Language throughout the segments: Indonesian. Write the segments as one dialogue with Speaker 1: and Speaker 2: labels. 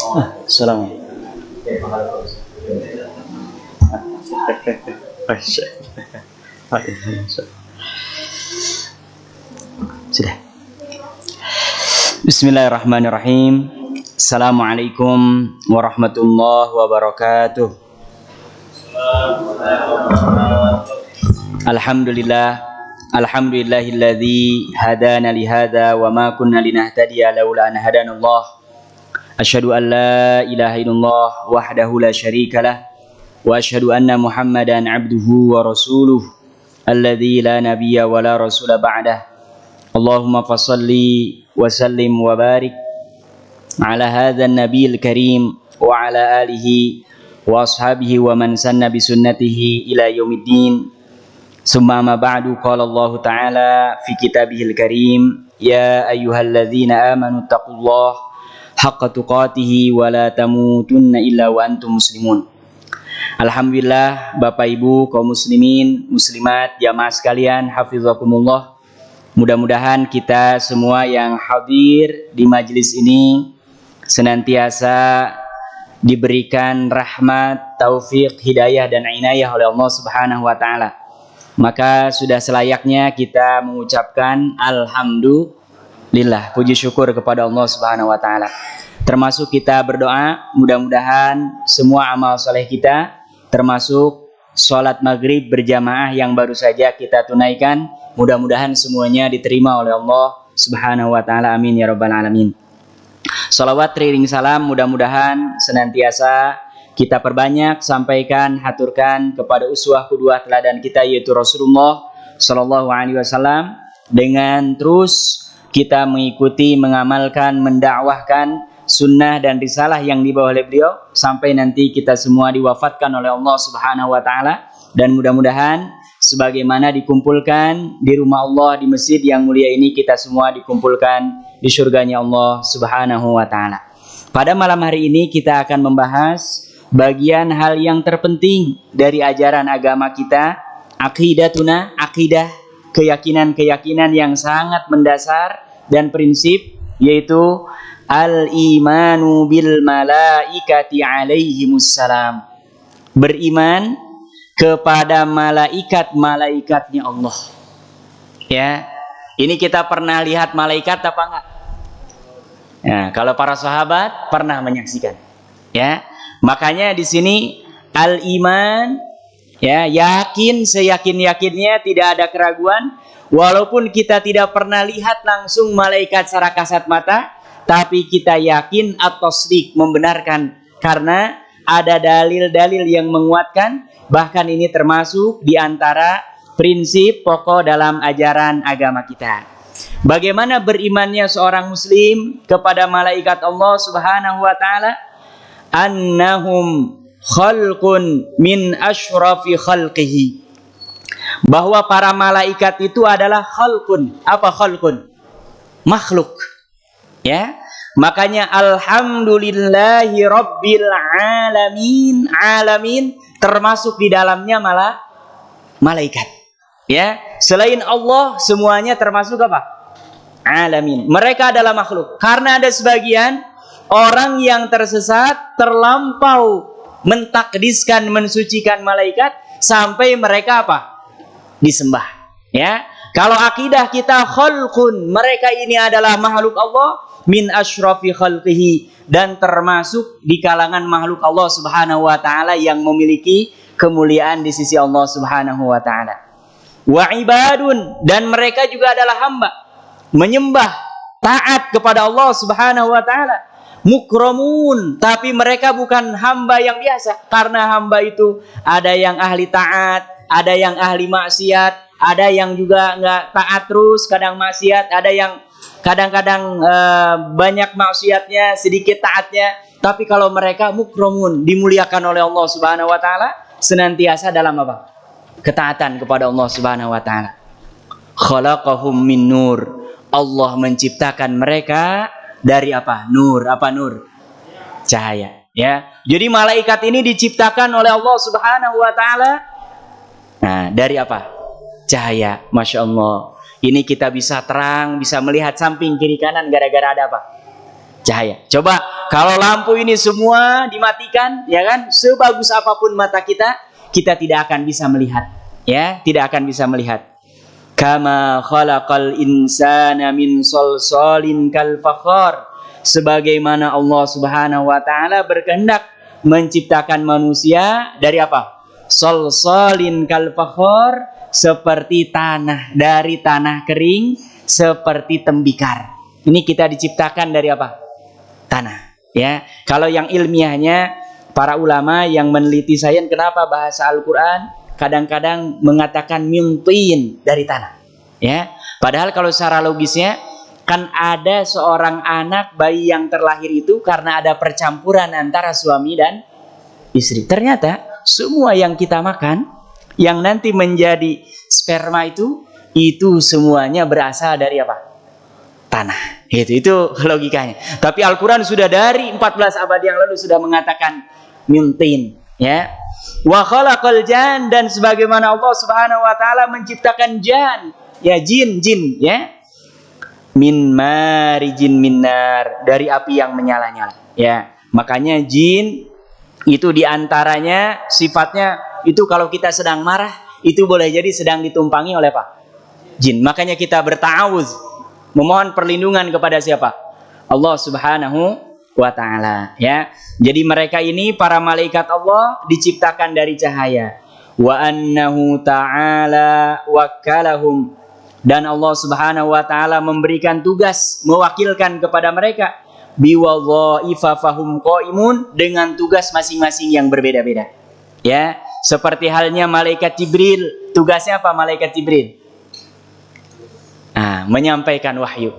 Speaker 1: Assalamualaikum. Sudah. Bismillahirrahmanirrahim. Assalamualaikum warahmatullahi wabarakatuh. Alhamdulillahilladzi hadana li hadza wa ma kunna linahtadiya laula an hadanallah. Asyhadu an la ilaha illallah wahdahu la syarika lah wa asyhadu anna Muhammadan abduhu wa rasuluh alladzi la nabiyya wa la rasula ba'dah. Allahumma fassalli wa sallim wa barik ala hadzal nabiyil karim wa ala alihi wa ashabihi wa man sanna bi sunnatihi ila yaumiddin. Summa ma ba'du, qala Allah ta'ala fi kitabihil karim, ya ayyuhalladzina amanu taqullaha haqqa tuqatih wa la tamutunna illa wa antum muslimun. Alhamdulillah, Bapak Ibu kaum muslimin, muslimat, jamaah sekalian, hafizakumullah. Mudah-mudahan kita semua yang hadir di majelis ini senantiasa diberikan rahmat, taufik, hidayah dan inayah oleh Allah Subhanahu wa taala. Maka sudah selayaknya kita mengucapkan alhamdulillah, puji syukur kepada Allah Subhanahu wa taala. Termasuk kita berdoa, mudah-mudahan semua amal soleh kita, termasuk sholat maghrib berjamaah yang baru saja kita tunaikan, mudah-mudahan semuanya diterima oleh Allah Subhanahu wa taala. Amin ya rabbal alamin. Salawat teriring salam mudah-mudahan senantiasa kita perbanyak, sampaikan, haturkan kepada uswah qudwah teladan kita, yaitu Rasulullah sallallahu alaihi wasallam, dengan terus kita mengikuti, mengamalkan, mendakwahkan sunnah dan risalah yang dibawa oleh beliau sampai nanti kita semua diwafatkan oleh Allah Subhanahu wa taala. Dan mudah-mudahan sebagaimana dikumpulkan di rumah Allah di masjid yang mulia ini, kita semua dikumpulkan di surganya Allah Subhanahu wa taala. Pada malam hari ini kita akan membahas bagian hal yang terpenting dari ajaran agama kita, aqidatuna, aqidah, keyakinan-keyakinan yang sangat mendasar dan prinsip, yaitu al-imanu bil malaikati alaihimussalam. Beriman kepada malaikat-malaikatnya Allah. Ya, ini kita pernah lihat malaikat apa enggak? Ya, kalau para sahabat pernah menyaksikan. Ya, makanya di sini al-iman, ya, yakin seyakin-yakinnya, tidak ada keraguan, walaupun kita tidak pernah lihat langsung malaikat secara kasat mata, tapi kita yakin atau tasdik, membenarkan, karena ada dalil-dalil yang menguatkan. Bahkan ini termasuk di antara prinsip pokok dalam ajaran agama kita. Bagaimana berimannya seorang muslim kepada malaikat Allah Subhanahu wa taala? Annahum khalqun min asyrafi khalqihi. Bahwa para malaikat itu adalah khalqun. Apa khalqun? Makhluk. Ya. Makanya alhamdulillahi rabbil alamin, alamin termasuk di dalamnya malah malaikat. Ya, selain Allah semuanya termasuk apa? Alamin. Mereka adalah makhluk. Karena ada sebagian orang yang tersesat terlampau mentakdiskan, mensucikan malaikat sampai mereka apa? Disembah. Ya. Kalau akidah kita khalqun, mereka ini adalah makhluk Allah min asyrafi khalqihi, dan termasuk di kalangan makhluk Allah Subhanahu wa taala yang memiliki kemuliaan di sisi Allah Subhanahu wa taala. Wa ibadun, dan mereka juga adalah hamba, menyembah, taat kepada Allah Subhanahu wa taala. Mukramun, tapi mereka bukan hamba yang biasa, karena hamba itu ada yang ahli taat, ada yang ahli maksiat, ada yang juga enggak taat terus, kadang maksiat, ada yang kadang-kadang banyak maksiatnya, sedikit taatnya. Tapi kalau mereka mukramun, dimuliakan oleh Allah Subhanahu wa taala, senantiasa dalam apa? Ketaatan kepada Allah Subhanahu wa taala. Khalaqahum min nur. Allah menciptakan mereka dari apa? Nur. Apa nur? Cahaya, ya. Jadi malaikat ini diciptakan oleh Allah Subhanahu wa taala. Nah, dari apa? Cahaya. Masya Allah. Ini kita bisa terang, bisa melihat samping kiri kanan gara-gara ada apa? Cahaya. Coba Kalau lampu ini semua dimatikan, ya kan, sebagus apapun mata kita, kita tidak akan bisa melihat, ya, tidak akan bisa melihat. Kama khalaqal insana min salsalin kal fakhar, sebagaimana Allah Subhanahu wa taala berkehendak menciptakan manusia dari apa? Salsalin kal fakhar, seperti tanah, dari tanah kering, seperti tembikar. Ini kita diciptakan dari apa? Tanah. Ya, kalau yang ilmiahnya para ulama yang meneliti sains kenapa bahasa Al-Qur'an kadang-kadang mengatakan min tin, dari tanah. Ya, padahal kalau secara logisnya kan ada seorang anak bayi yang terlahir itu karena ada percampuran antara suami dan istri. Ternyata semua yang kita makan yang nanti menjadi sperma itu semuanya berasal dari apa? Tanah. Itu logikanya. Tapi Al-Quran sudah dari 14 abad yang lalu sudah mengatakan mintin, ya. Wa khalaqal jan, dan sebagaimana Allah Subhanahu wa taala menciptakan jan, ya, jin, ya. Min marijin minnar, dari api yang menyala-nyala, ya. Makanya jin itu diantaranya sifatnya itu kalau kita sedang marah itu boleh jadi sedang ditumpangi oleh apa? Jin. Makanya kita berta'awuz, memohon perlindungan kepada siapa? Allah Subhanahu wa taala, ya. Jadi mereka ini para malaikat Allah diciptakan dari cahaya. Wa annahu ta'ala wakkalahum, dan Allah Subhanahu wa taala memberikan tugas, mewakilkan kepada mereka biwadhaifa fahum qaimun, dengan tugas masing-masing yang berbeda-beda. Ya, seperti halnya malaikat Jibril, tugasnya apa malaikat Jibril? Menyampaikan wahyu.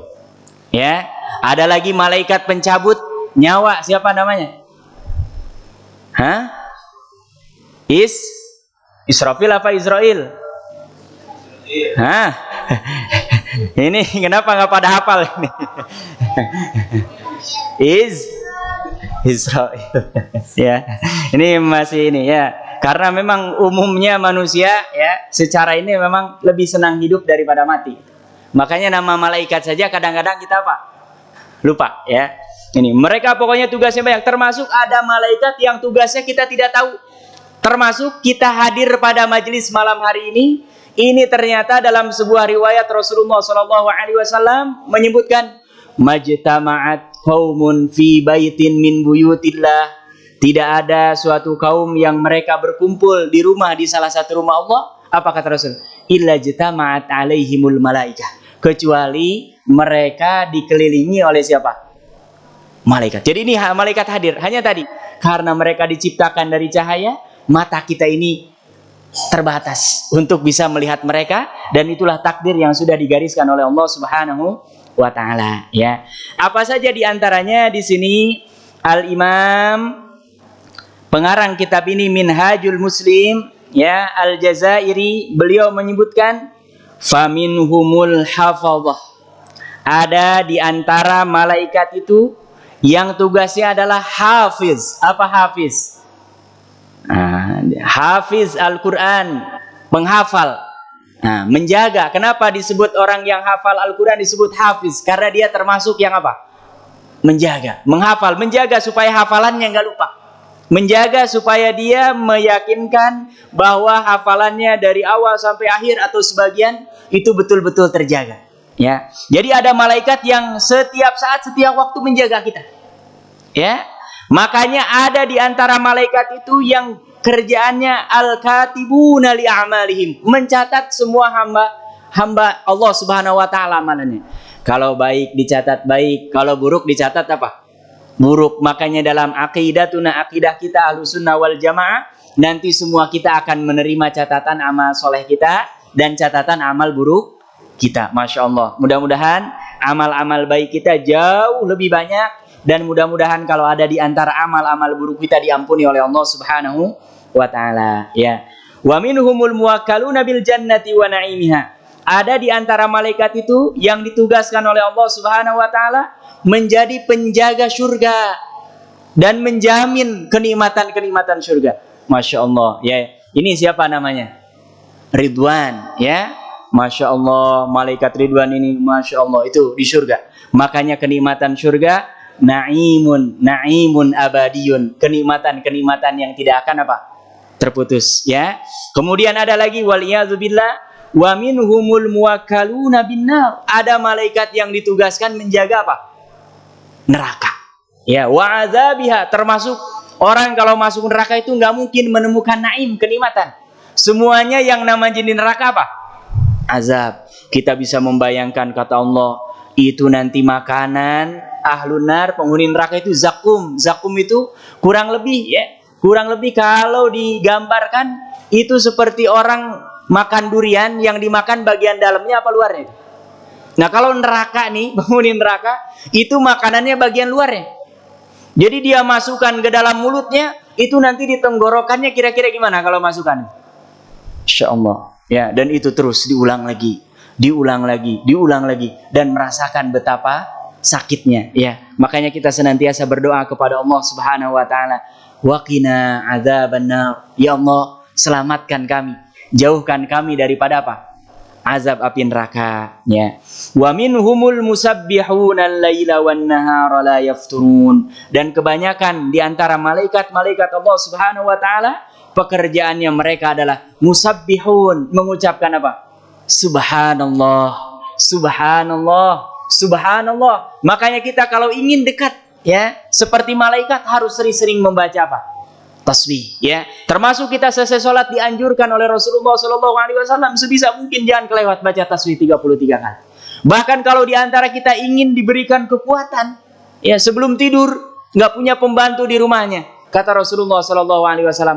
Speaker 1: Ya, ada lagi malaikat pencabut nyawa, siapa namanya? Israfil apa Israel? Ini kenapa nggak pada hafal ini? Israel. Ya, ini masih ini, ya. Karena memang umumnya manusia, ya, secara ini memang lebih senang hidup daripada mati. Makanya nama malaikat saja kadang-kadang kita apa? Lupa, ya. Ini mereka pokoknya tugasnya banyak, termasuk ada malaikat yang tugasnya kita tidak tahu. Termasuk kita hadir pada majelis malam hari ini ternyata dalam sebuah riwayat Rasulullah SAW menyebutkan majtama'at qaumun fi baitin min buyutillah, tidak ada suatu kaum yang mereka berkumpul di rumah, di salah satu rumah Allah. Apa kata Rasul? Illa jama'at alaihimul malaikah, kecuali mereka dikelilingi oleh siapa? Malaikat. Jadi ini malaikat hadir hanya tadi karena mereka diciptakan dari cahaya, mata kita ini terbatas untuk bisa melihat mereka, dan itulah takdir yang sudah digariskan oleh Allah Subhanahu wa taala, ya. Apa saja di antaranya di sini Al-Imam pengarang kitab ini Minhajul Muslim, ya, Al-Jazairi, beliau menyebutkan faminhumul hafadhah, ada di antara malaikat itu yang tugasnya adalah hafiz. Apa hafiz? Hafiz Al-Quran, penghafal, menjaga. Kenapa disebut orang yang hafal Al-Quran disebut hafiz? Karena dia termasuk yang apa? Menjaga, menghafal, menjaga supaya hafalannya nggak lupa, menjaga supaya dia meyakinkan bahwa hafalannya dari awal sampai akhir atau sebagian itu betul-betul terjaga. Ya, jadi ada malaikat yang setiap saat, setiap waktu menjaga kita. Ya, makanya ada di antara malaikat itu yang kerjaannya al-katibuna li a'malihim, mencatat semua hamba Allah Subhanahu wa taala amalannya. Kalau baik dicatat baik, kalau buruk dicatat apa? Buruk. Makanya dalam akidah kita Ahlussunnah wal Jamaah, nanti semua kita akan menerima catatan amal soleh kita dan catatan amal buruk kita. Masya Allah. Mudah-mudahan amal-amal baik kita jauh lebih banyak, dan mudah-mudahan kalau ada di antara amal-amal buruk kita diampuni oleh Allah Subhanahu wa taala, ya. Wa minhumul muwakkaluna bil jannati wa na'imiha. Ada di antara malaikat itu yang ditugaskan oleh Allah Subhanahu wa taala menjadi penjaga surga dan menjamin kenikmatan-kenikmatan surga. Masya Allah, ya. Ini siapa namanya? Ridwan, ya. Masya Allah, malaikat Ridwan ini, Masya Allah, itu di surga. Makanya kenikmatan surga Naimun abadiyun, kenikmatan-kenikmatan yang tidak akan apa? Terputus, ya. Kemudian ada lagi waliyadzubillah wa minhumul muwakkaluna binnar. Ada malaikat yang ditugaskan menjaga apa? Neraka. Ya, wa azabiha, termasuk orang kalau masuk neraka itu nggak mungkin menemukan naim, kenikmatan. Semuanya yang nama jenis neraka apa? Azab. Kita bisa membayangkan kata Allah, itu nanti makanan ahlun nar, penghuni neraka itu zakum. Zakum itu kurang lebih kalau digambarkan itu seperti orang makan durian yang dimakan bagian dalamnya apa luarnya. Nah, kalau neraka nih, penghuni neraka itu makanannya bagian luarnya. Jadi dia masukkan ke dalam mulutnya, itu nanti di tenggorokannya kira-kira gimana kalau masukkan? Insya Allah. Ya, dan itu terus diulang lagi, dan merasakan betapa sakitnya. Ya, makanya kita senantiasa berdoa kepada Allah Subhanahu Wa Taala. Waqina adzabannar. Ya Allah, selamatkan kami, jauhkan kami daripada apa? Azab api neraka. Ya. Wa minhumul musabbihuna al-laila wan nahara la yafturun. Dan kebanyakan di antara malaikat-malaikat Allah Subhanahu wa taala pekerjaannya mereka adalah musabbihun, mengucapkan apa? Subhanallah, subhanallah, subhanallah. Makanya kita kalau ingin dekat ya, seperti malaikat harus sering-sering membaca apa? Tasbih, ya. Termasuk kita selesai sholat dianjurkan oleh Rasulullah SAW sebisa mungkin jangan kelewat baca tasbih 33 kali. Bahkan kalau diantara kita ingin diberikan kekuatan, ya sebelum tidur nggak punya pembantu di rumahnya, kata Rasulullah SAW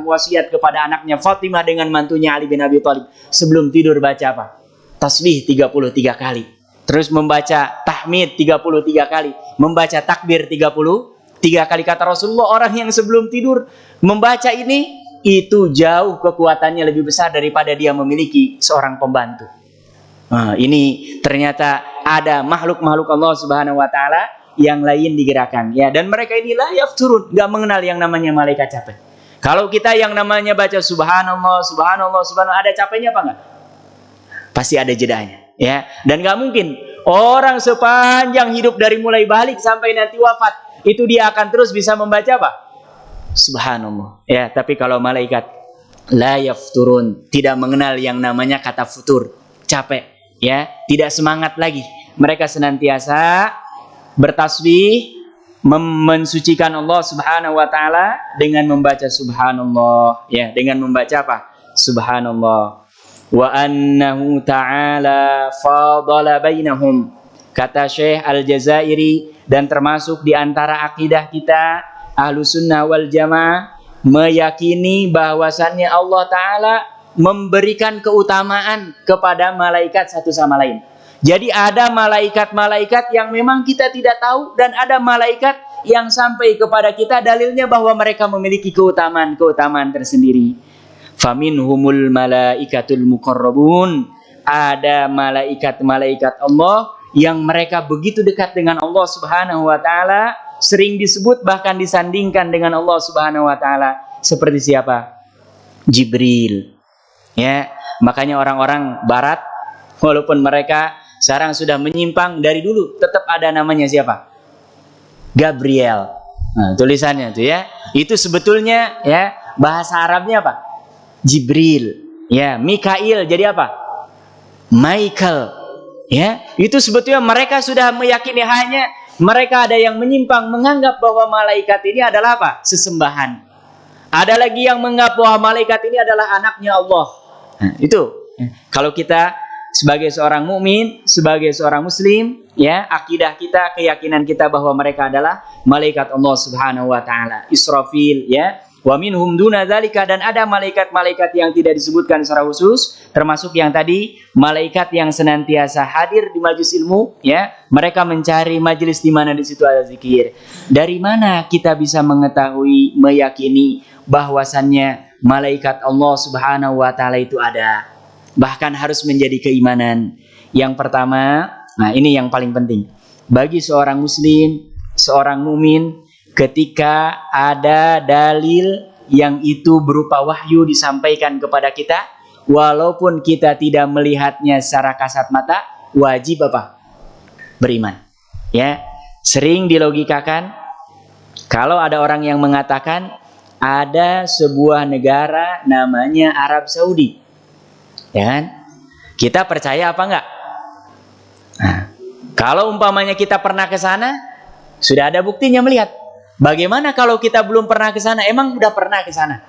Speaker 1: wasiat kepada anaknya Fatimah dengan mantunya Ali bin Abi Thalib, sebelum tidur baca apa? Tasbih 33 kali. Terus membaca tahmid 33 kali, membaca takbir 33 kali. Kata Rasulullah, orang yang sebelum tidur membaca ini, itu jauh kekuatannya lebih besar daripada dia memiliki seorang pembantu. Nah, ini ternyata ada makhluk-makhluk Allah Subhanahu wa taala yang lain digerakkan, ya. Dan mereka ini la yafturun, enggak mengenal yang namanya malaikat capek. Kalau kita yang namanya baca subhanallah, subhanallah, subhanallah, ada capeknya apa enggak? Pasti ada jedanya, ya. Dan enggak mungkin orang sepanjang hidup dari mulai balik sampai nanti wafat itu dia akan terus bisa membaca apa? Subhanallah. Ya, tapi kalau malaikat la yafturun, tidak mengenal yang namanya kata futur, capek, ya, tidak semangat lagi. Mereka senantiasa bertasbih, mensucikan Allah Subhanahu wa taala dengan membaca subhanallah, ya, dengan membaca apa? Subhanallah. Wa annahu ta'ala fadala bainahum. Kata Syekh Al-Jazairi, dan termasuk di antara akidah kita Ahlus Sunnah wal Jamaah meyakini bahwasannya Allah Ta'ala memberikan keutamaan kepada malaikat satu sama lain. Jadi ada malaikat-malaikat yang memang kita tidak tahu, dan ada malaikat yang sampai kepada kita dalilnya bahwa mereka memiliki keutamaan-keutamaan tersendiri. Faminhumul malaikatul muqarrabun. Ada malaikat-malaikat Allah yang mereka begitu dekat dengan Allah Subhanahu wa taala, sering disebut bahkan disandingkan dengan Allah Subhanahu wa taala. Seperti siapa? Jibril. Ya, makanya orang-orang barat walaupun mereka sekarang sudah menyimpang dari dulu, tetap ada namanya siapa? Gabriel. Nah, tulisannya tuh ya. Itu sebetulnya ya bahasa Arabnya apa? Jibril. Ya, Mikail jadi apa? Michael. Ya, itu sebetulnya mereka sudah meyakini, hanya mereka ada yang menyimpang menganggap bahwa malaikat ini adalah apa? Sesembahan. Ada lagi yang menganggap bahwa malaikat ini adalah anaknya Allah. Nah, itu. Kalau kita sebagai seorang mukmin, sebagai seorang muslim, ya, akidah kita, keyakinan kita bahwa mereka adalah malaikat Allah Subhanahu wa taala. Israfil, ya. Wa minhum duna dzalika, dan ada malaikat-malaikat yang tidak disebutkan secara khusus, termasuk yang tadi malaikat yang senantiasa hadir di majelis ilmu, ya. Mereka mencari majelis di mana di situ ada zikir. Dari mana kita bisa mengetahui, meyakini bahwasannya malaikat Allah Subhanahu wa taala itu ada? Bahkan harus menjadi keimanan. Yang pertama, nah ini yang paling penting bagi seorang muslim, seorang mukmin, ketika ada dalil yang itu berupa wahyu disampaikan kepada kita, walaupun kita tidak melihatnya secara kasat mata, wajib apa? Beriman. Ya, Sering dilogikakan kalau ada orang yang mengatakan ada sebuah negara namanya Arab Saudi. Ya kan? Kita percaya apa enggak? Nah, kalau umpamanya kita pernah ke sana, sudah ada buktinya melihat. Bagaimana kalau kita belum pernah ke sana? Emang udah pernah ke sana?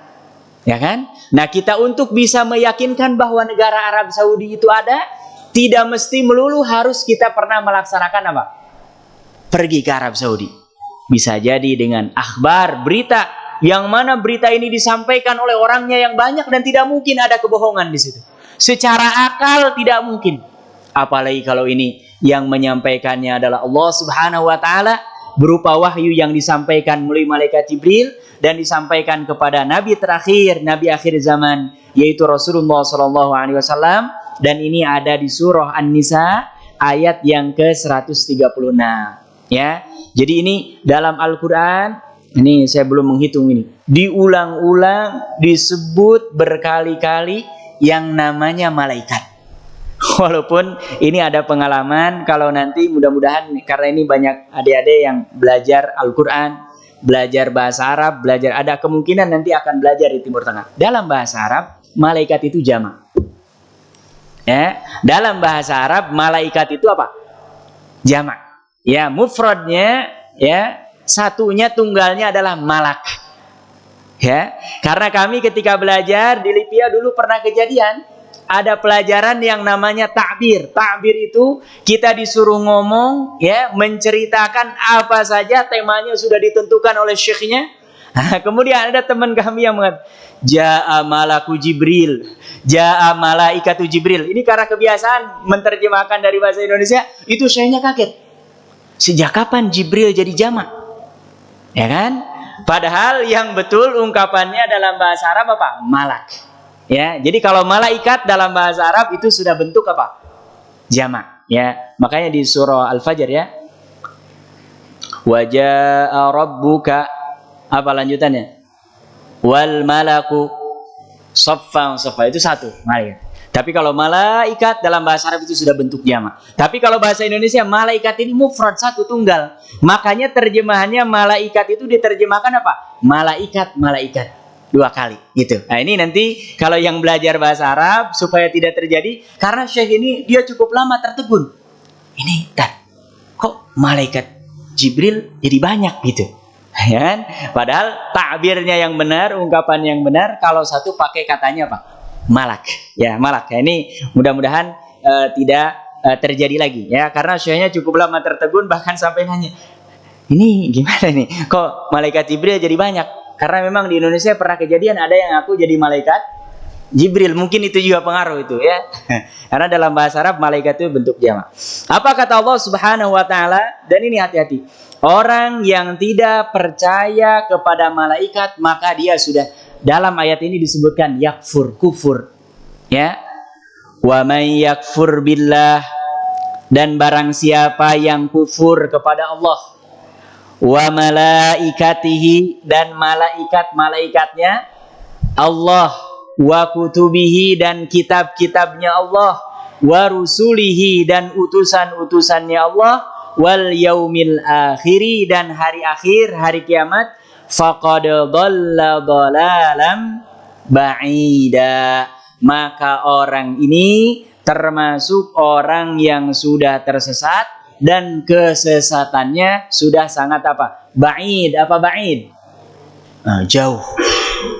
Speaker 1: Ya kan? Nah, kita untuk bisa meyakinkan bahwa negara Arab Saudi itu ada, tidak mesti melulu harus kita pernah melaksanakan apa? Pergi ke Arab Saudi. Bisa jadi dengan akhbar, berita, yang mana berita ini disampaikan oleh orangnya yang banyak dan tidak mungkin ada kebohongan di situ. Secara akal tidak mungkin. Apalagi kalau ini yang menyampaikannya adalah Allah Subhanahu wa taala berupa wahyu yang disampaikan melalui malaikat Jibril dan disampaikan kepada nabi terakhir, nabi akhir zaman, yaitu Rasulullah sallallahu alaihi wasallam, dan ini ada di surah An-Nisa ayat yang ke-136, ya. Jadi ini dalam Al-Qur'an, ini saya belum menghitung ini, diulang-ulang disebut berkali-kali yang namanya malaikat. Walaupun ini ada pengalaman, kalau nanti mudah-mudahan, karena ini banyak adik-adik yang belajar Al-Quran, belajar bahasa Arab, ada kemungkinan nanti akan belajar di Timur Tengah. Dalam bahasa Arab, malaikat itu jamak. Ya, dalam bahasa Arab, malaikat itu apa? Jamak. Ya, mufradnya, ya, satunya tunggalnya adalah malak. Ya, karena kami ketika belajar di Lipia dulu pernah kejadian. Ada pelajaran yang namanya ta'bir. Ta'bir itu kita disuruh ngomong, ya, menceritakan apa saja, temanya sudah ditentukan oleh syekhnya. Kemudian ada teman kami yang mengatakan, Ja'a malaku Jibril, Ja'a malaikatu Jibril. Ini karena kebiasaan menerjemahkan dari bahasa Indonesia, itu syekhnya kaget. Sejak kapan Jibril jadi jamak? Ya kan? Padahal yang betul ungkapannya dalam bahasa Arab apa? Malak. Ya, jadi kalau malaikat dalam bahasa Arab itu sudah bentuk apa? Jamak, ya. Makanya di surah Al-Fajr, ya. Wa jaa rabbuka, apa lanjutannya? Wal malaku saffan saffa, itu satu, malaikat. Tapi kalau malaikat dalam bahasa Arab itu sudah bentuk jamak. Tapi kalau bahasa Indonesia malaikat ini mufrad, satu, tunggal. Makanya terjemahannya malaikat itu diterjemahkan apa? Malaikat, malaikat. 2 kali gitu. Nah, ini nanti kalau yang belajar bahasa Arab supaya tidak terjadi, karena syekh ini dia cukup lama tertegun. Ini kok malaikat Jibril jadi banyak gitu. Ya kan? Padahal takbirnya yang benar, ungkapan yang benar kalau satu pakai katanya apa? Malak. Ya, malak. Ya, ini mudah-mudahan tidak terjadi lagi, ya, karena syekhnya cukup lama tertegun bahkan sampai nanya, "Ini gimana nih? Kok malaikat Jibril jadi banyak?" Karena memang di Indonesia pernah kejadian ada yang aku jadi malaikat Jibril. Mungkin itu juga pengaruh itu, ya. Karena dalam bahasa Arab malaikat itu bentuk jamak. Apa kata Allah Subhanahu wa taala? Dan ini hati-hati. Orang yang tidak percaya kepada malaikat, maka dia sudah, dalam ayat ini disebutkan yakfur, kufur. Ya. Wa may yakfur billah, dan barang siapa yang kufur kepada Allah, wa malaikatihi, dan malaikat-malaikatnya Allah, wa kutubihi, dan kitab-kitabnya Allah, wa rusulihi, dan utusan-utusannya Allah, wal yaumil akhiri, dan hari akhir, hari kiamat, faqad dhalla dhalalam ba'ida, maka orang ini termasuk orang yang sudah tersesat dan kesesatannya sudah sangat apa? Ba'id. Apa ba'id? Jauh.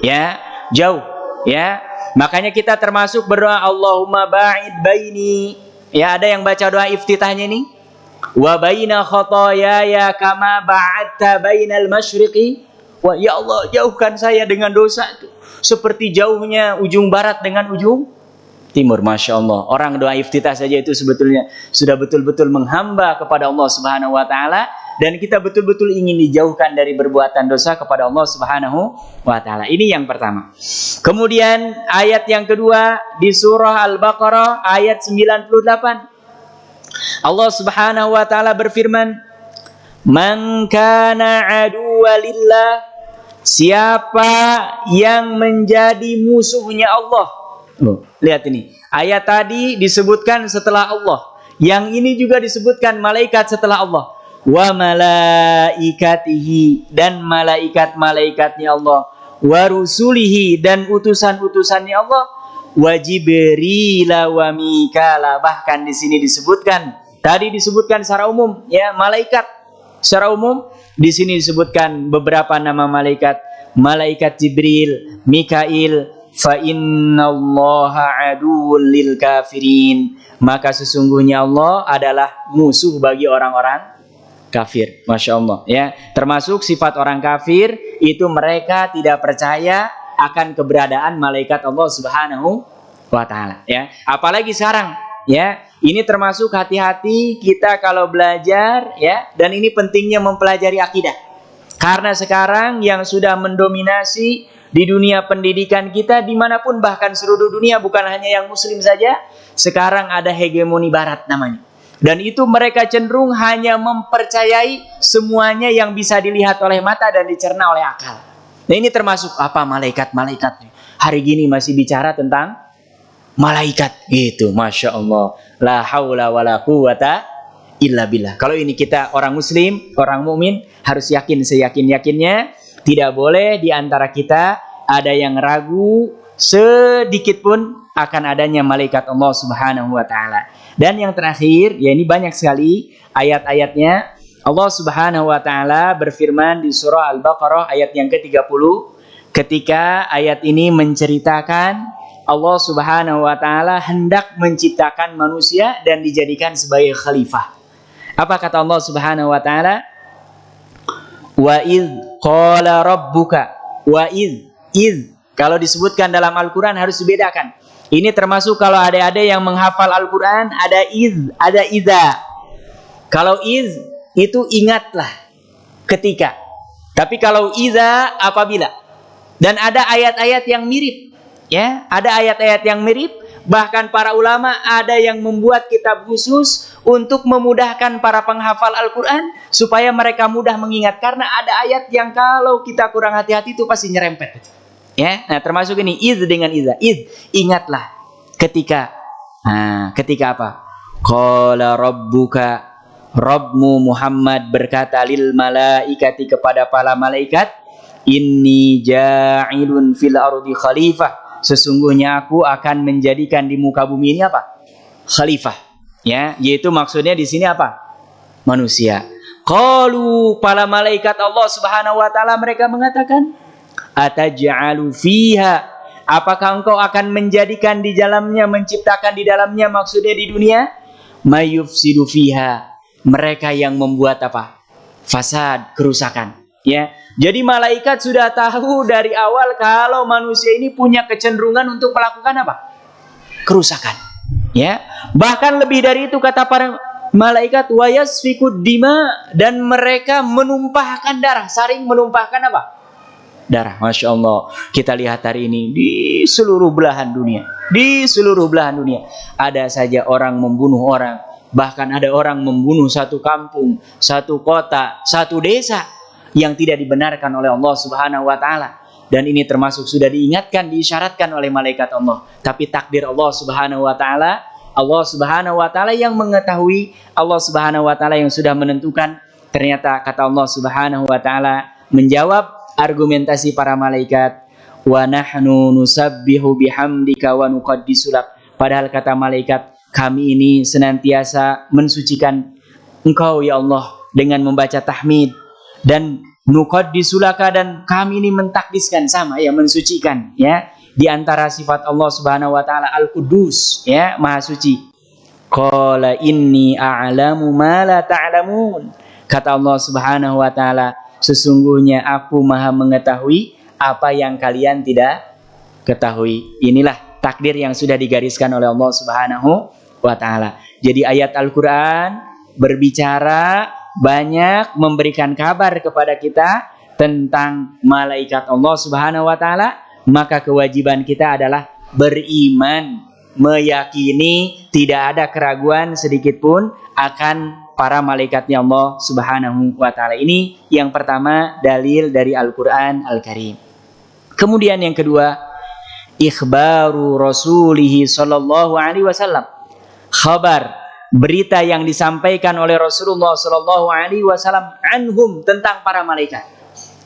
Speaker 1: Ya, jauh. Ya. Makanya kita termasuk berdoa Allahumma ba'id baini. Ya, ada yang baca doa iftitahnya ini. Wa baina khotoyaya kama ba'adta bainal masyriqi. Wa ya Allah, jauhkan saya dengan dosa itu seperti jauhnya ujung barat dengan ujung timur. Masya Allah. Orang doa iftitah saja itu sebetulnya sudah betul-betul menghamba kepada Allah Subhanahu wa taala, dan kita betul-betul ingin dijauhkan dari perbuatan dosa kepada Allah Subhanahu wa taala. Ini yang pertama. Kemudian ayat yang kedua di surah Al-Baqarah ayat 98. Allah Subhanahu wa taala berfirman, "Man kana aduwalillah", siapa yang menjadi musuhnya Allah. Lihat ini. Ayat tadi disebutkan setelah Allah. Yang ini juga disebutkan malaikat setelah Allah. wa malaikatihi, dan malaikat-malaikatnya Allah, wa rusulihi, dan utusan-utusannya Allah, wa Jibril wa Mikala. Bahkan di sini disebutkan, tadi disebutkan secara umum ya, malaikat secara umum, di sini disebutkan beberapa nama malaikat, malaikat Jibril, Mikail, fa innallaha aduwwul lil kafirin, maka sesungguhnya Allah adalah musuh bagi orang-orang kafir. Masya Allah ya. Termasuk sifat orang kafir itu mereka tidak percaya akan keberadaan malaikat Allah Subhanahu wa taala ya. Apalagi sekarang ya, ini termasuk hati-hati kita kalau belajar ya, dan ini pentingnya mempelajari akidah. Karena sekarang yang sudah mendominasi di dunia pendidikan kita dimanapun, bahkan seluruh dunia, bukan hanya yang muslim saja, sekarang ada hegemoni barat namanya. Dan itu mereka cenderung hanya mempercayai semuanya yang bisa dilihat oleh mata dan dicerna oleh akal. Nah ini termasuk apa, malaikat-malaikat. Hari gini masih bicara tentang malaikat gitu. Masya Allah, la haula wala quwata illa billah. Kalau ini kita orang muslim, orang mukmin, harus yakin seyakin-yakinnya. Tidak boleh di antara kita ada yang ragu sedikit pun akan adanya malaikat Allah Subhanahu wa taala. Dan yang terakhir, ya ini banyak sekali ayat-ayatnya. Allah Subhanahu wa taala berfirman di surah Al-Baqarah ayat yang ke-30, ketika ayat ini menceritakan Allah Subhanahu wa taala hendak menciptakan manusia dan dijadikan sebagai khalifah. Apa kata Allah Subhanahu wa taala? Wa idz qala rabbuka, wa idz, kalau disebutkan dalam Al-Qur'an harus dibedakan. Ini termasuk kalau ada yang menghafal Al-Qur'an, ada idz, ada idza. Kalau idz itu ingatlah, ketika. Tapi kalau idza apabila. Dan ada ayat-ayat yang mirip. Ya, ada ayat-ayat yang mirip, bahkan para ulama ada yang membuat kitab khusus untuk memudahkan para penghafal Al-Qur'an supaya mereka mudah mengingat, karena ada ayat yang kalau kita kurang hati-hati itu pasti nyerempet. Ya, nah termasuk ini iz dengan iza. Iz, ingatlah ketika. Nah, ketika apa? Qala rabbuka, Rabbmu Muhammad berkata lil malaikati, kepada para malaikat, inni ja'ilun fil ardi khalifah, sesungguhnya aku akan menjadikan di muka bumi ini apa? Khalifah. Ya, yaitu maksudnya di sini apa? Manusia. Qalu, para malaikat Allah Subhanahu wa taala mereka mengatakan, ataj'alu fiha, apakah engkau akan menjadikan di dalamnya, menciptakan di dalamnya, maksudnya di dunia, mayufsidu fiha, mereka yang membuat apa? Fasad, kerusakan. Ya, jadi malaikat sudah tahu dari awal kalau manusia ini punya kecenderungan untuk melakukan apa? Kerusakan. Ya, bahkan lebih dari itu kata para malaikat, wa yasfikud dima, dan mereka menumpahkan darah, saling menumpahkan apa? Darah. Masya Allah, kita lihat hari ini di seluruh belahan dunia, di seluruh belahan dunia ada saja orang membunuh orang, bahkan ada orang membunuh satu kampung, satu kota, satu desa yang tidak dibenarkan oleh Allah Subhanahu wa taala. Dan ini termasuk sudah diingatkan, diisyaratkan oleh malaikat Allah. Tapi takdir Allah Subhanahu wa taala, Allah Subhanahu wa taala yang mengetahui, Allah Subhanahu wa taala yang sudah menentukan. Ternyata kata Allah Subhanahu wa taala menjawab argumentasi para malaikat, wa nahnu nusabbihu bihamdika wa nuqaddisu lak. Padahal kata malaikat, kami ini senantiasa mensucikan Engkau ya Allah dengan membaca tahmid, dan nuqaddisu laka, dan kami ini mentakdiskan, sama ya, mensucikan ya. Di antara sifat Allah Subhanahu wa taala Al-Quddus ya, Maha Suci. Qala inni a'lamu ma la ta'lamun. Kata Allah Subhanahu wa taala, sesungguhnya aku maha mengetahui apa yang kalian tidak ketahui. Inilah takdir yang sudah digariskan oleh Allah Subhanahu wa taala. Jadi ayat Al-Qur'an berbicara banyak, memberikan kabar kepada kita tentang malaikat Allah Subhanahu wa taala. Maka kewajiban kita adalah beriman, meyakini tidak ada keraguan sedikit pun akan para malaikatnya Allah Subhanahu wa taala. Ini yang pertama, dalil dari Al-Qur'an Al-Karim. Kemudian yang kedua, ikhbaru rasulihi sallallahu alaihi wasallam, khabar berita yang disampaikan oleh Rasulullah Shallallahu Alaihi Wasallam anhum tentang para malaikat.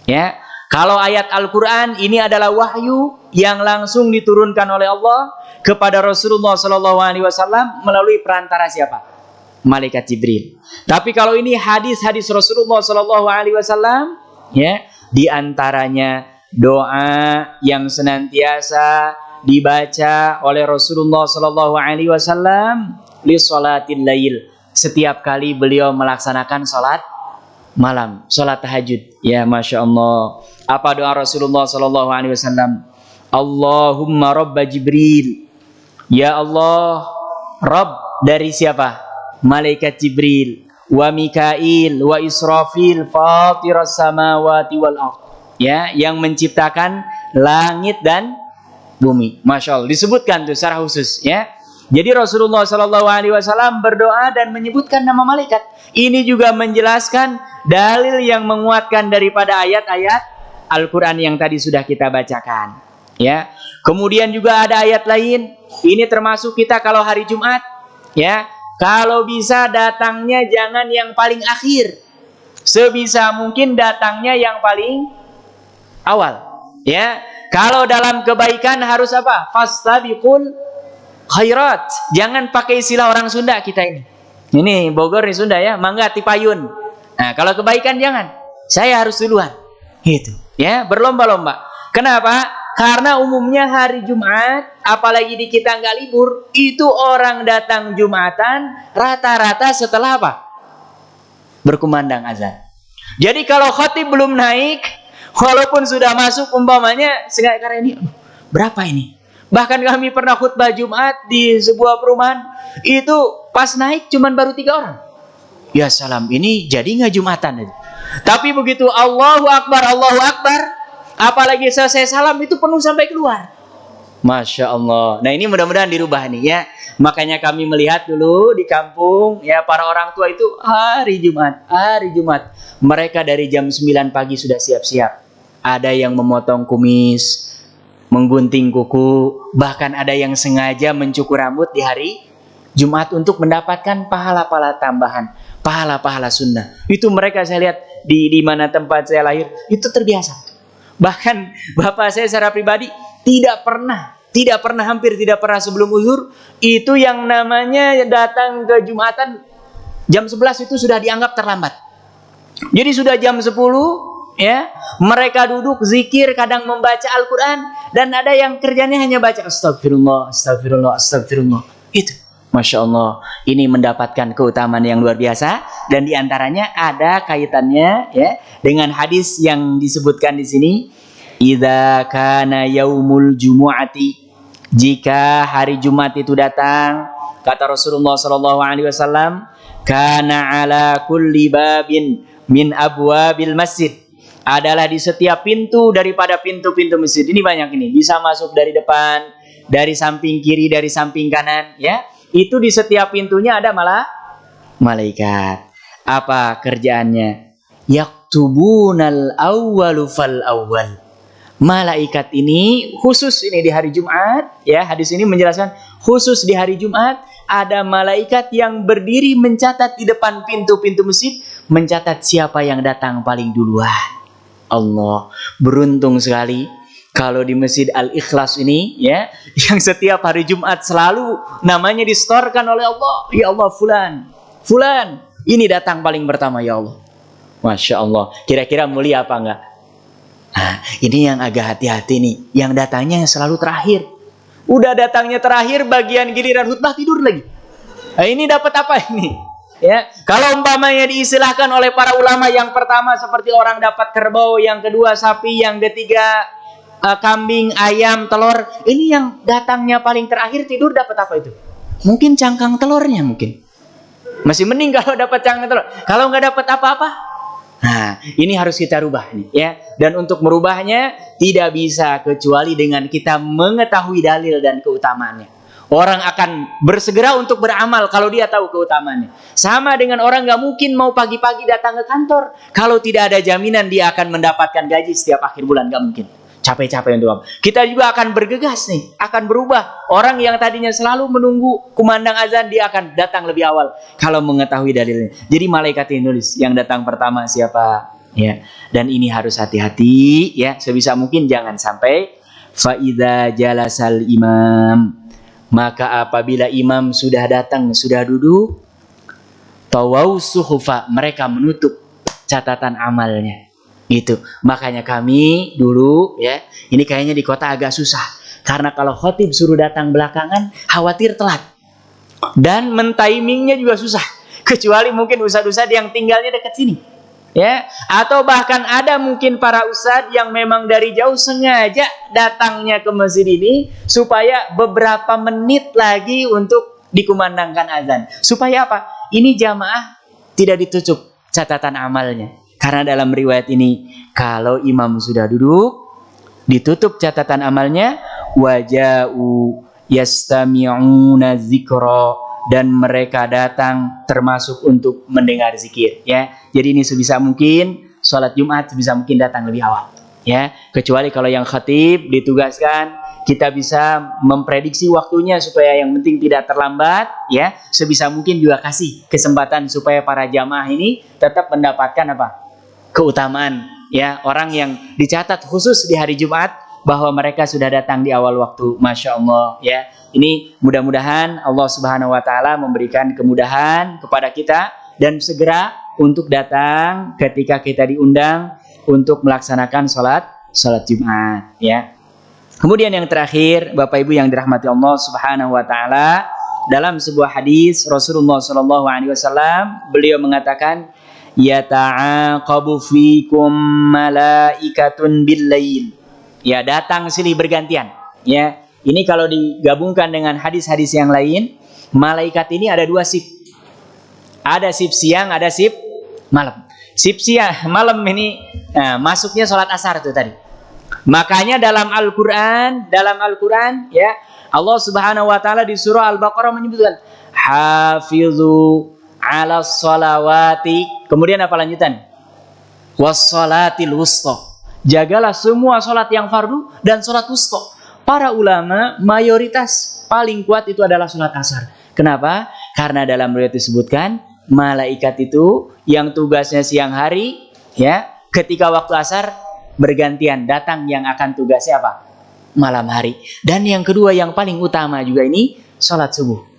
Speaker 1: Ya, kalau ayat Al-Quran ini adalah wahyu yang langsung diturunkan oleh Allah kepada Rasulullah Shallallahu Alaihi Wasallam melalui perantara siapa? Malaikat Jibril. Tapi kalau ini hadis-hadis Rasulullah Shallallahu Alaihi Wasallam, ya, diantaranya doa yang senantiasa dibaca oleh Rasulullah Shallallahu Alaihi Wasallam li sholatil lail, setiap kali beliau melaksanakan sholat malam, sholat tahajud. Ya, masya Allah. Apa doa Rasulullah Shallallahu Alaihi Wasallam? Allahumma Rabba Jibril. Ya Allah, Rabb dari siapa? Malaikat Jibril, wa Mikail, wa Israfil, fatiras samawati wal ardh. Ya, yang menciptakan langit dan bumi. Masya Allah, disebutkan tuh secara khusus, ya. Jadi Rasulullah Shallallahu Alaihi Wasallam berdoa dan menyebutkan nama malaikat. Ini juga menjelaskan dalil yang menguatkan daripada ayat-ayat Al-Quran yang tadi sudah kita bacakan. Ya, kemudian juga ada ayat lain. Ini termasuk kita kalau hari Jumat, ya. Kalau bisa datangnya jangan yang paling akhir. Sebisa mungkin datangnya yang paling awal. Ya, kalau dalam kebaikan harus apa? Fastabiqul khairat. Jangan pakai istilah orang Sunda kita ini. Ini Bogor nih Sunda ya, mangga tipayun. Nah, kalau kebaikan jangan. Saya harus duluan. Gitu. Ya, berlomba-lomba. Kenapa? Karena umumnya hari Jumat, apalagi di kita nggak libur, itu orang datang Jumatan rata-rata setelah apa? Berkumandang azan. Jadi kalau khatib belum naik, walaupun sudah masuk umpamanya, karena ini berapa ini? Bahkan kami pernah khutbah Jumat di sebuah perumahan, itu pas naik cuman baru 3 orang. Ya salam, ini jadi nggak Jumatan? Tapi begitu Allahu Akbar, apalagi selesai salam itu penuh sampai keluar. Masya Allah. Nah ini mudah-mudahan dirubah nih ya. Makanya kami melihat dulu di kampung ya, para orang tua itu hari Jumat mereka dari jam 9 pagi sudah siap-siap. Ada yang memotong kumis, menggunting kuku, bahkan ada yang sengaja mencukur rambut di hari Jumat untuk mendapatkan pahala-pahala tambahan, pahala-pahala sunnah. Itu mereka saya lihat di mana tempat saya lahir itu terbiasa. Bahkan bapak saya secara pribadi hampir tidak pernah sebelum zuhur itu yang namanya datang ke Jumatan jam 11 itu sudah dianggap terlambat. Jadi sudah jam 10 ya, mereka duduk zikir, kadang membaca Al-Quran, dan ada yang kerjanya hanya baca astagfirullah. Itu Masya Allah, ini mendapatkan keutamaan yang luar biasa, dan diantaranya ada kaitannya ya dengan hadis yang disebutkan di sini. Idza kana yaumul jumu'ati, jika hari Jumat itu datang, kata Rasulullah Shallallahu Alaihi Wasallam, kana ala kulli babin min abwabil masjid, adalah di setiap pintu daripada pintu-pintu masjid. Ini banyak ini, bisa masuk dari depan, dari samping kiri, dari samping kanan ya. Itu di setiap pintunya ada malaikat. Apa kerjaannya? Yaktubunal awwalu fal awwal. Malaikat ini khusus ini di hari Jumat ya. Hadis ini menjelaskan khusus di hari Jumat ada malaikat yang berdiri mencatat di depan pintu-pintu masjid, mencatat siapa yang datang paling duluan. Allah, beruntung sekali kalau di Masjid Al-Ikhlas ini ya, yang setiap hari Jumat selalu namanya distorkan oleh Allah. Ya Allah, fulan, ini datang paling pertama ya Allah. Masya Allah. Kira-kira mulia apa enggak? Nah, ini yang agak hati-hati nih, yang datangnya selalu terakhir. Udah datangnya terakhir, bagian giliran khutbah tidur lagi. Nah, ini dapat apa ini? Ya, kalau umpamanya diistilahkan oleh para ulama, yang pertama seperti orang dapat kerbau, yang kedua sapi, yang ketiga kambing, ayam, telur. Ini yang datangnya paling terakhir tidur dapat apa itu? Mungkin cangkang telurnya mungkin. Masih mending kalau dapat cangkang telur. Kalau nggak dapat apa-apa. Nah, ini harus kita rubah nih ya. Dan untuk merubahnya tidak bisa kecuali dengan kita mengetahui dalil dan keutamaannya. Orang akan bersegera untuk beramal kalau dia tahu keutamaannya. Sama dengan orang nggak mungkin mau pagi-pagi datang ke kantor kalau tidak ada jaminan dia akan mendapatkan gaji setiap akhir bulan, nggak mungkin. capek-capek untuk apa. Kita juga akan bergegas nih, akan berubah. Orang yang tadinya selalu menunggu kumandang azan, dia akan datang lebih awal kalau mengetahui dalilnya. Jadi malaikat yang nulis, yang datang pertama siapa? Ya. Dan ini harus hati-hati ya, sebisa mungkin jangan sampai fa idza jalasal imam, maka apabila imam sudah datang, sudah duduk, tawau suhufa, mereka menutup catatan amalnya. Gitu. Makanya kami dulu ya, ini kayaknya di kota agak susah. Karena kalau khotib suruh datang belakangan, khawatir telat. Dan mentimingnya juga susah. Kecuali mungkin ustadz-ustadz yang tinggalnya dekat sini. Ya, atau bahkan ada mungkin para ustadz yang memang dari jauh sengaja datangnya ke masjid ini supaya beberapa menit lagi untuk dikumandangkan azan. Supaya apa? Ini jamaah tidak ditutup catatan amalnya. Karena dalam riwayat ini, kalau imam sudah duduk, ditutup catatan amalnya, waja'u yastami'una dzikra, dan mereka datang termasuk untuk mendengar zikir. Ya, jadi ini sebisa mungkin sholat Jumat sebisa mungkin datang lebih awal. Ya, kecuali kalau yang khatib ditugaskan, kita bisa memprediksi waktunya supaya yang penting tidak terlambat. Ya, sebisa mungkin juga kasih kesempatan supaya para jamaah ini tetap mendapatkan apa? Keutamaan, ya, orang yang dicatat khusus di hari Jumat bahwa mereka sudah datang di awal waktu. Masya Allah, ya. Ini mudah-mudahan Allah Subhanahu Wa Taala memberikan kemudahan kepada kita dan segera untuk datang ketika kita diundang untuk melaksanakan sholat Jumat, ya. Kemudian yang terakhir, Bapak Ibu yang dirahmati Allah Subhanahu Wa Taala, dalam sebuah hadis Rasulullah Shallallahu Alaihi Wasallam beliau mengatakan, yata'aqabu fikum malaikatun bil-lail. Ya, datang silih bergantian. Ya, ini kalau digabungkan dengan hadis-hadis yang lain, malaikat ini ada dua shift. Ada shift siang, ada shift malam. Shift siang, malam ini masuknya sholat asar itu tadi. Makanya dalam Al-Quran, ya, Allah Subhanahu Wa Taala di surah Al-Baqarah menyebutkan hafizu ala sholawati, kemudian apa lanjutan? Wassolatil wusta, jagalah semua sholat yang fardu dan sholat wusta. Para ulama mayoritas paling kuat itu adalah sholat asar. Kenapa? Karena dalam riwayat disebutkan malaikat itu yang tugasnya siang hari, ya, ketika waktu asar bergantian datang yang akan tugasnya apa? Malam hari. Dan yang kedua yang paling utama juga ini sholat subuh.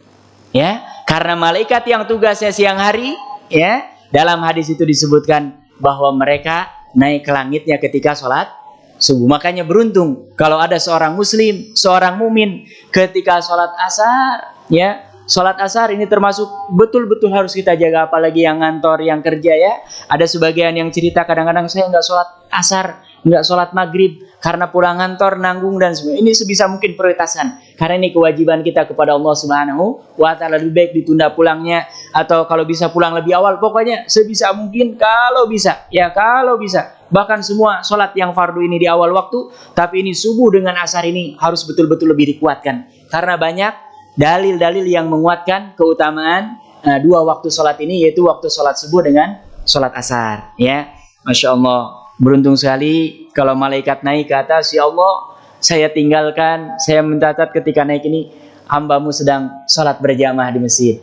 Speaker 1: Ya, karena malaikat yang tugasnya siang hari, ya, dalam hadis itu disebutkan bahwa mereka naik ke langitnya ketika sholat subuh. Makanya beruntung kalau ada seorang muslim, seorang mumin ketika sholat asar, ya, sholat asar ini termasuk betul-betul harus kita jaga, apalagi yang ngantor, yang kerja, ya. Ada sebagian yang cerita kadang-kadang saya nggak sholat asar, nggak sholat maghrib karena pulang kantor nanggung dan sebagainya. Ini sebisa mungkin prioritaskan karena ini kewajiban kita kepada Allah Subhanahu Wa Taala. Lebih baik ditunda pulangnya atau kalau bisa pulang lebih awal, pokoknya sebisa mungkin kalau bisa, ya, kalau bisa bahkan semua sholat yang fardu ini di awal waktu, tapi ini subuh dengan asar ini harus betul-betul lebih dikuatkan karena banyak dalil-dalil yang menguatkan keutamaan dua waktu sholat ini, yaitu waktu sholat subuh dengan sholat asar, ya. Masya Allah, beruntung sekali kalau malaikat naik ke atas, ya Allah, saya tinggalkan, saya mencatat ketika naik ini hamba-Mu sedang sholat berjamaah di masjid.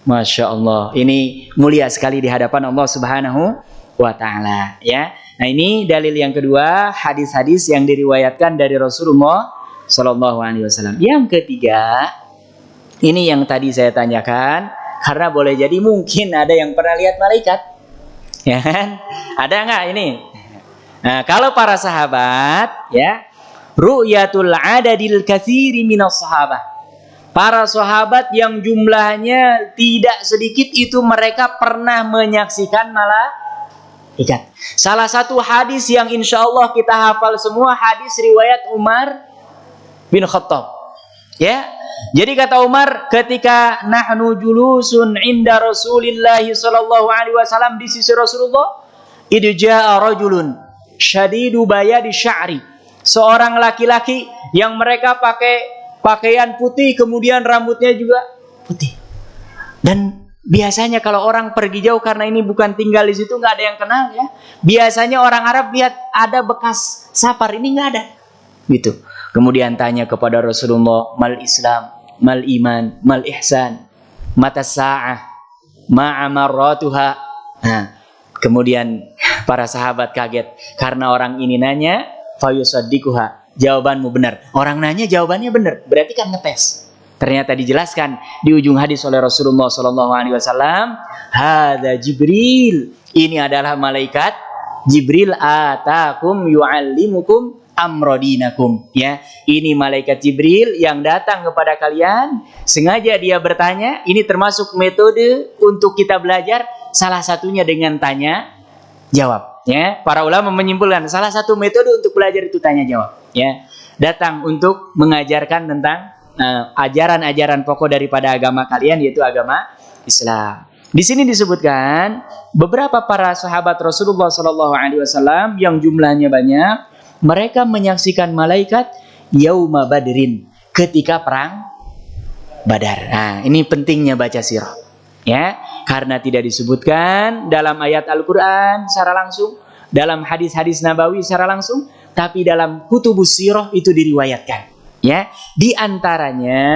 Speaker 1: Masya Allah, ini mulia sekali di hadapan Allah Subhanahu Wa Taala, ya. Nah, ini dalil yang kedua, hadis-hadis yang diriwayatkan dari Rasulullah Sallallahu Alaihi Wasallam. Yang ketiga, ini yang tadi saya tanyakan, karena boleh jadi mungkin ada yang pernah lihat malaikat, ya kan? Ada nggak ini? Nah, kalau para sahabat, ya, ru'yatul adadil katsiri minas sahabah. Para sahabat yang jumlahnya tidak sedikit itu mereka pernah menyaksikan malaikat. Salah satu hadis yang insya Allah kita hafal semua, hadis riwayat Umar bin Khattab. Ya, jadi kata Umar, ketika nahnu julusun inda Rasulillah sallallahu alaihi wasallam, di sisi Rasulullah, idja'a rajulun syadidu bayadi sya'ri, seorang laki-laki yang mereka pakai pakaian putih, kemudian rambutnya juga putih. Dan biasanya kalau orang pergi jauh, karena ini bukan tinggal di situ, nggak ada yang kenal, ya. Biasanya orang Arab lihat ada bekas safar, ini nggak ada. gitu. Kemudian tanya kepada Rasulullah, mal Islam, mal iman, mal ihsan, mata sa'ah, ma amaratuha. Nah, kemudian para sahabat kaget karena orang ini nanya, fayusaddiquha, jawabanmu benar. Orang nanya jawabannya benar, berarti kan ngetes. Ternyata dijelaskan di ujung hadis oleh Rasulullah SAW, hadza Jibril, ini adalah malaikat Jibril, atakum yu'allimukum amrodinakum. Ya, ini malaikat Jibril yang datang kepada kalian, sengaja dia bertanya. Ini termasuk metode untuk kita belajar, salah satunya dengan tanya jawab. Ya, para ulama menyimpulkan salah satu metode untuk belajar itu tanya jawab. Ya, datang untuk mengajarkan tentang ajaran-ajaran pokok daripada agama kalian, yaitu agama Islam. Di sini disebutkan beberapa para sahabat Rasulullah SAW yang jumlahnya banyak, mereka menyaksikan malaikat yauma badrin, ketika perang Badar. Nah, ini pentingnya baca sirah, ya, karena tidak disebutkan dalam ayat Al-Quran secara langsung, dalam hadis-hadis nabawi secara langsung, tapi dalam kutubus sirah itu diriwayatkan. Ya, di antaranya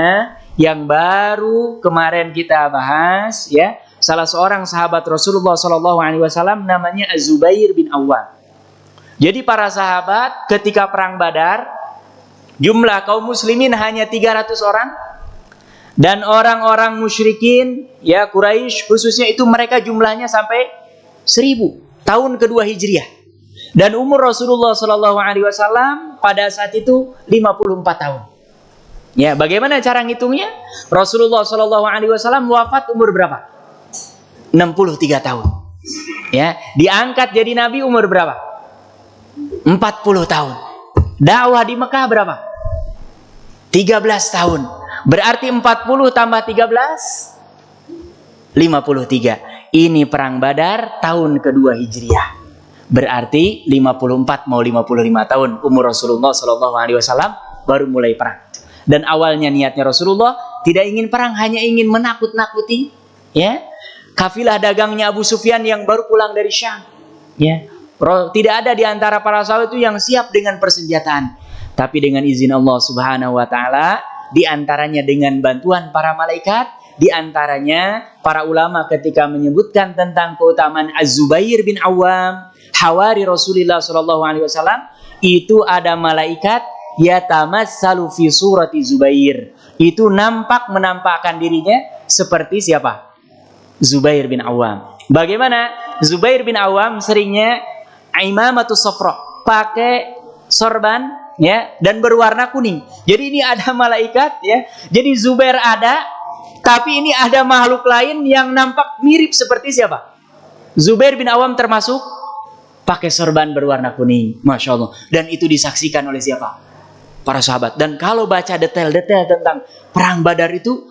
Speaker 1: yang baru kemarin kita bahas, ya, salah seorang sahabat Rasulullah SAW namanya Az-Zubair bin Awwam. Jadi para sahabat ketika perang Badar, jumlah kaum muslimin hanya 300 orang, dan orang-orang musyrikin, ya, Quraisy khususnya itu mereka jumlahnya sampai 1000 tahun kedua Hijriah. Dan umur Rasulullah SAW pada saat itu 54 tahun. Ya, bagaimana cara ngitungnya? Rasulullah SAW wafat umur berapa? 63 tahun. Ya, diangkat jadi nabi umur berapa? 40 tahun. Dakwah di Mekah berapa? 13 tahun. Berarti 40 tambah 13 53. Ini perang Badar tahun kedua Hijriah. Berarti 54 mau 55 tahun umur Rasulullah SAW baru mulai perang. Dan awalnya niatnya Rasulullah tidak ingin perang, hanya ingin menakut-nakuti, ya, kafilah dagangnya Abu Sufyan yang baru pulang dari Syam. Ya, tidak ada di antara para sahabat itu yang siap dengan persenjataan. Tapi dengan izin Allah Subhanahu Wa Taala, di antaranya dengan bantuan para malaikat, di antaranya para ulama ketika menyebutkan tentang keutamaan Az-Zubair bin Awwam, hawari Rasulullah SAW, itu ada malaikat yatamassalu fi surati Zubair. Itu menampakkan dirinya seperti siapa? Zubair bin Awwam. Bagaimana? Zubair bin Awwam seringnya imamatu safra, pakai sorban, ya, dan berwarna kuning. Jadi ini ada malaikat, ya. Jadi Zubair ada, tapi ini ada makhluk lain yang nampak mirip seperti siapa? Zubair bin Awwam termasuk pakai sorban berwarna kuning, Masya Allah. Dan itu disaksikan oleh siapa? Para sahabat. Dan kalau baca detail-detail tentang perang Badar itu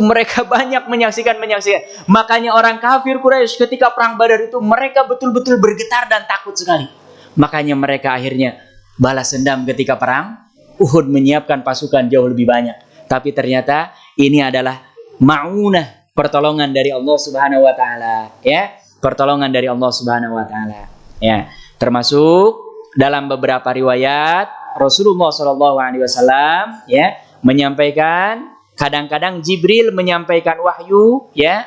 Speaker 1: mereka banyak menyaksikan. Makanya orang kafir Quraisy ketika perang Badar itu mereka betul-betul bergetar dan takut sekali. Makanya mereka akhirnya balas dendam ketika perang Uhud, menyiapkan pasukan jauh lebih banyak. Tapi ternyata ini adalah ma'unah, pertolongan dari Allah Subhanahu Wa Taala, ya, pertolongan dari Allah Subhanahu Wa Taala. Ya, termasuk dalam beberapa riwayat Rasulullah SAW, ya, menyampaikan, kadang-kadang Jibril menyampaikan wahyu, ya,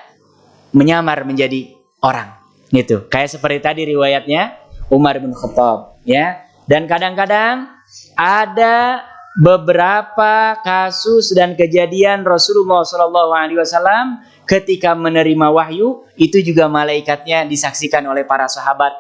Speaker 1: menyamar menjadi orang, gitu. Kayak seperti tadi riwayatnya Umar bin Khattab, ya. Dan kadang-kadang ada beberapa kasus dan kejadian Rasulullah SAW ketika menerima wahyu, itu juga malaikatnya disaksikan oleh para sahabat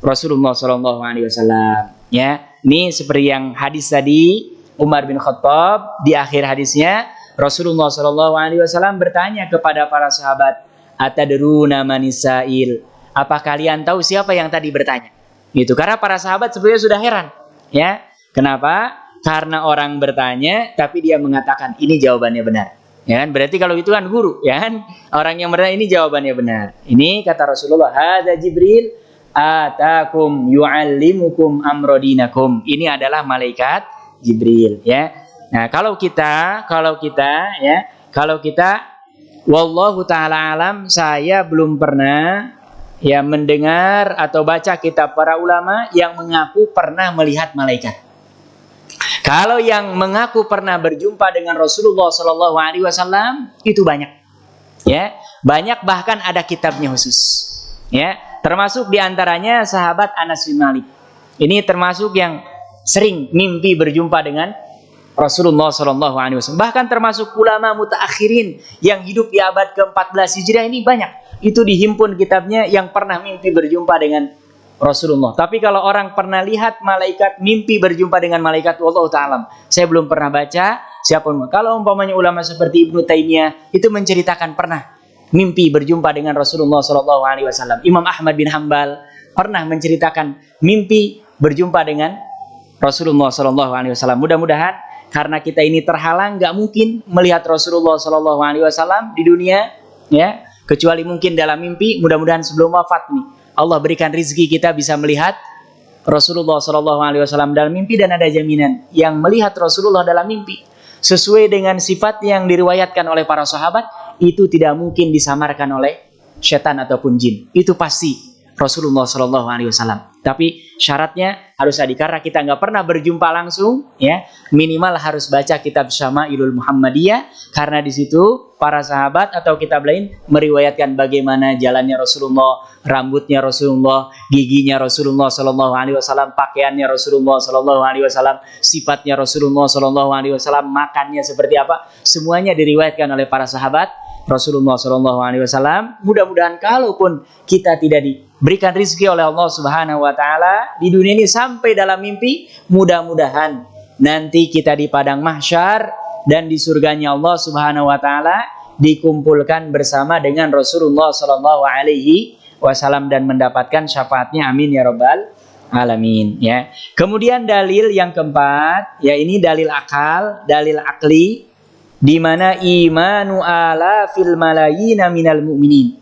Speaker 1: Rasulullah SAW. Ya, ini seperti yang hadis tadi Umar bin Khattab, di akhir hadisnya Rasulullah SAW bertanya kepada para sahabat, atadruna manisail, apa kalian tahu siapa yang tadi bertanya? Gitu. Karena para sahabat sebenarnya sudah heran, ya. Kenapa? Karena orang bertanya tapi dia mengatakan ini jawabannya benar. Ya kan? Berarti kalau itu kan guru, ya kan? Orang yang bertanya ini jawabannya benar. Ini kata Rasulullah, hadza Jibril atakum yu'allimukum amrodinakum. Ini adalah malaikat Jibril, ya. Nah, kalau kita wallahu taala alam, saya belum pernah, ya, mendengar atau baca kitab para ulama yang mengaku pernah melihat malaikat. Kalau yang mengaku pernah berjumpa dengan Rasulullah Shallallahu Alaihi Wasallam itu banyak, ya, banyak, bahkan ada kitabnya khusus, ya, termasuk diantaranya sahabat Anas bin Malik. Ini termasuk yang sering mimpi berjumpa dengan Rasulullah Shallallahu Alaihi Wasallam. Bahkan termasuk ulama mutaakhirin yang hidup di abad ke-14 Hijriah ini banyak. Itu dihimpun kitabnya yang pernah mimpi berjumpa dengan Rasulullah. Tapi kalau orang pernah lihat malaikat, mimpi berjumpa dengan malaikat, wallahu ta'ala, saya belum pernah baca siapapun. Kalau umpamanya ulama seperti Ibnu Taimiyah itu menceritakan pernah mimpi berjumpa dengan Rasulullah Shallallahu Alaihi Wasallam. Imam Ahmad bin Hambal pernah menceritakan mimpi berjumpa dengan Rasulullah Shallallahu Alaihi Wasallam. Mudah-mudahan karena kita ini terhalang, nggak mungkin melihat Rasulullah Shallallahu Alaihi Wasallam di dunia, ya, kecuali mungkin dalam mimpi. Mudah-mudahan sebelum wafat nih Allah berikan rizki kita bisa melihat Rasulullah Shallallahu Alaihi Wasallam dalam mimpi, dan ada jaminan yang melihat Rasulullah dalam mimpi sesuai dengan sifat yang diriwayatkan oleh para sahabat itu tidak mungkin disamarkan oleh setan ataupun jin. Itu pasti Rasulullah Shallallahu Alaihi Wasallam. Tapi syaratnya harus tadi, karena kita nggak pernah berjumpa langsung, ya, minimal harus baca kitab Syama'ilul Muhammadiyah, karena di situ para sahabat atau kitab lain meriwayatkan bagaimana jalannya Rasulullah, rambutnya Rasulullah, giginya Rasulullah Shallallahu Alaihi Wasallam, pakaiannya Rasulullah Shallallahu Alaihi Wasallam, sifatnya Rasulullah Shallallahu Alaihi Wasallam, makannya seperti apa, semuanya diriwayatkan oleh para sahabat Rasulullah Shallallahu Alaihi Wasallam. Mudah-mudahan kalaupun kita tidak diberikan rezeki oleh Allah Subhanahu Wa Taala di dunia ini sampai dalam mimpi, mudah-mudahan nanti kita di padang mahsyar dan di surganya Allah Subhanahu Wa Taala dikumpulkan bersama dengan Rasulullah Shallallahu Alaihi Wasallam dan mendapatkan syafaatnya. Amin ya Rabbal Alamin. Ya. Kemudian dalil yang keempat, ya, ini dalil akal, dalil akli, di mana imanu ala fil malayina minal mu'minin,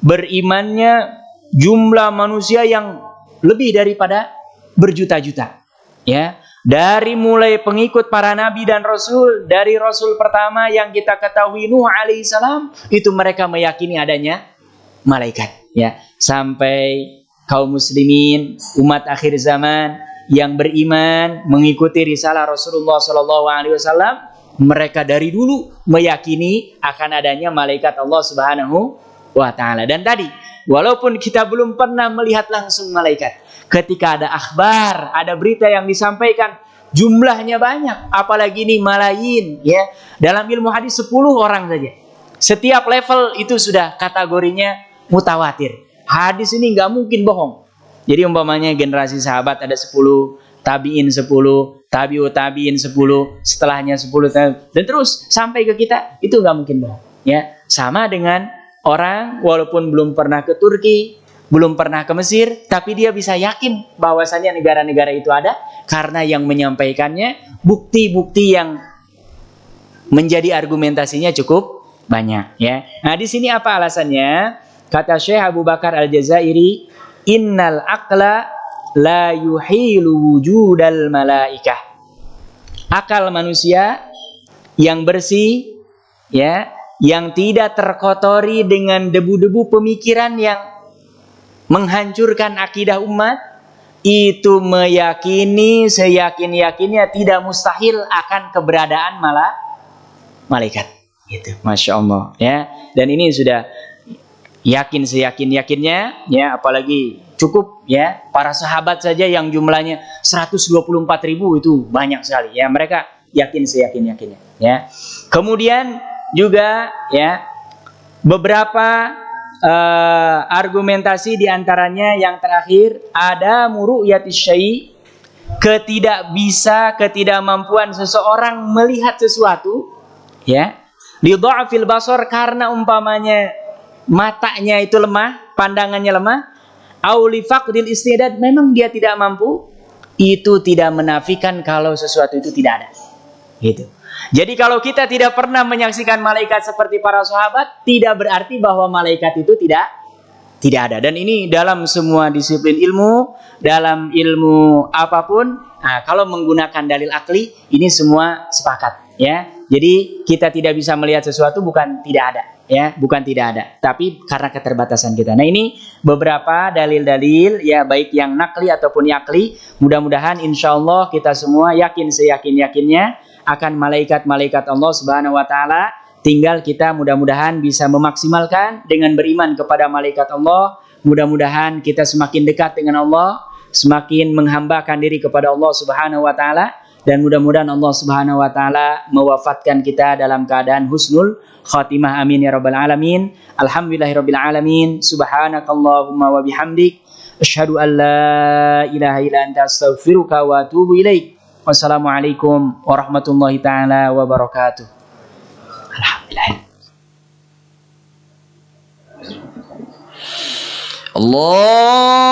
Speaker 1: berimannya jumlah manusia yang lebih daripada berjuta-juta, ya, dari mulai pengikut para nabi dan rasul, dari rasul pertama yang kita ketahui Nuh alaihissalam, itu mereka meyakini adanya malaikat, ya, sampai kaum muslimin umat akhir zaman yang beriman mengikuti risalah Rasulullah Shallallahu Alaihi Wasallam, mereka dari dulu meyakini akan adanya malaikat Allah Subhanahu wa Ta'ala. Dan tadi, walaupun kita belum pernah melihat langsung malaikat, ketika ada akhbar, ada berita yang disampaikan, jumlahnya banyak, apalagi ini malayin, ya. Dalam ilmu hadis 10 orang saja. Setiap level itu sudah kategorinya mutawatir. Hadis ini nggak mungkin bohong. Jadi umpamanya generasi sahabat ada 10, tabi'in 10, tabi'ut tabi'in 10, setelahnya 10, dan terus sampai ke kita, itu nggak mungkin bohong, ya. Sama dengan orang walaupun belum pernah ke Turki, belum pernah ke Mesir, tapi dia bisa yakin bahwasannya negara-negara itu ada karena yang menyampaikannya bukti-bukti yang menjadi argumentasinya cukup banyak, ya. Nah, di sini apa alasannya? Kata Syekh Abu Bakar Al-Jazairi, innal aqla la yuhilu wujudal malaikah. Akal manusia yang bersih, ya, yang tidak terkotori dengan debu-debu pemikiran yang menghancurkan akidah umat, itu meyakini seyakin-yakinnya tidak mustahil akan keberadaan malaikat. Gitu, Masya Allah, ya. Dan ini sudah yakin seyakin-yakinnya, ya, apalagi cukup, ya, para sahabat saja yang jumlahnya 124.000 itu banyak sekali, ya, mereka yakin seyakin-yakinnya, ya. Kemudian juga, ya, beberapa argumentasi diantaranya yang terakhir ada muru'yatis syai', ketidakmampuan seseorang melihat sesuatu, ya, li dha'fil basar, karena umpamanya matanya itu lemah, pandangannya lemah, au li faqdil istidad, memang dia tidak mampu, itu tidak menafikan kalau sesuatu itu tidak ada. Gitu. Jadi kalau kita tidak pernah menyaksikan malaikat seperti para sahabat, tidak berarti bahwa malaikat itu tidak Tidak ada. Dan ini dalam semua disiplin ilmu, dalam ilmu apapun, nah, kalau menggunakan dalil akli, ini semua sepakat, ya. Jadi kita tidak bisa melihat sesuatu bukan tidak ada, ya, bukan tidak ada, tapi karena keterbatasan kita. Nah, ini beberapa dalil-dalil, ya, baik yang nakli ataupun yakli. Mudah-mudahan insya Allah kita semua yakin seyakin-yakinnya akan malaikat-malaikat Allah Subhanahu wa Ta'ala. Tinggal kita mudah-mudahan bisa memaksimalkan dengan beriman kepada malaikat Allah. Mudah-mudahan kita semakin dekat dengan Allah, semakin menghambakan diri kepada Allah Subhanahu wa Ta'ala, dan mudah-mudahan Allah Subhanahu wa Ta'ala mewafatkan kita dalam keadaan husnul khatimah. Amin ya rabbal alamin. Alhamdulillahirabbil alamin. Subhanakallahumma wa bihamdik, asyhadu an la ilaha illa anta, astaghfiruka wa atubu ilaik. Wassalamualaikum warahmatullahi taala wabarakatuh. Allah